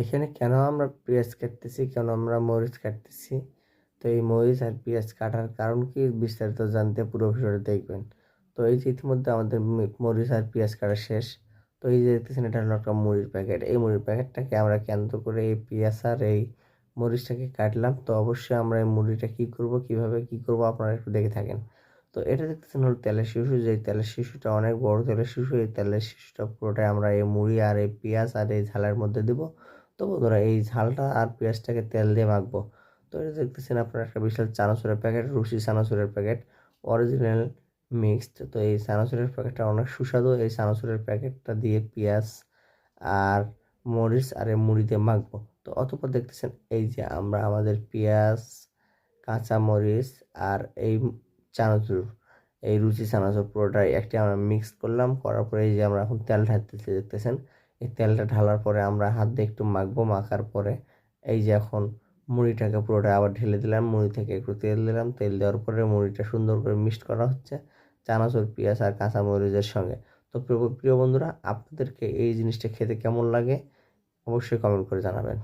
এখানে কেন আমরা পেঁয়াজ কাটতেছি, কেন আমরা মরিচ কাটতেছি, তো এই মরিচ আর পেঁয়াজ কাটার কারণ কি বিস্তারিত জানতে পুরো ভিডিওটা দেখবেন। তো এই যে ইতিমধ্যে আমাদের মরিচ আর পেঁয়াজ কাটা শেষ। তো এই যে দেখতেছেন এটা হলো একটা মুড়ির প্যাকেট। এই মুড়ির প্যাকেটটাকে আমরা কেন্দ্র করে এই পেঁয়াজ আর এই মরিচটাকে কাটলাম। তো অবশ্যই আমরা এই মুড়িটা কি করব, কিভাবে কি করব আপনারা একটু দেখে থাকেন। তো এটা দেখতেছেন হলো তেলের শিশু, যে তেলের শিশুটা অনেক বড় তেলের শিশু। এই তেলের শিশুটা পুরোটাই আমরা এই মুড়ি আর এই পেঁয়াজ আর এই ঝালের মধ্যে দিব। তো বন্ধুরা এই ঝালটা আর পেঁয়াজটাকে তেল দিয়ে মাখবো। তো এটা দেখতেছেন আপনারা একটা বিশাল চানাচুরের প্যাকেট, রুশি চানাচুরের প্যাকেট, অরিজিনাল মিক্সড। তো এই চানাচুরের প্যাকেটটা অনেক সুস্বাদু। এই চানাচুরের প্যাকেটটা দিয়ে পেঁয়াজ আর মরিচ আর এই মুড়ি দিয়ে মাখবো। তো অতঃপর দেখতেছেন এই যে আমরা আমাদের পেঁয়াজ, কাঁচা মরিচ আর এই চানাচুর, এই রুচি চানাচুর পুরোটাই একটি আমরা মিক্স করলাম। করার পরে এই যে আমরা এখন তেল ঢালতেছি, দেখতেছেন এই তেলটা ঢালার পরে আমরা হাত দিয়ে একটু মাখবো। মাখার পরে এই যে এখন মুড়িটাকে পুরোটা আবার ঢেলে দিলাম, মুড়ি থেকে একটু তেল দিলাম। তেল দেওয়ার পরে মুড়িটা সুন্দর করে মিক্সড করা হচ্ছে চানাচুর, পেঁয়াজ আর কাঁচা মরিচের সঙ্গে। তো প্রিয় প্রিয় বন্ধুরা, আপনাদেরকে এই জিনিসটা খেতে কেমন লাগে অবশ্যই কমেন্ট করে জানাবেন।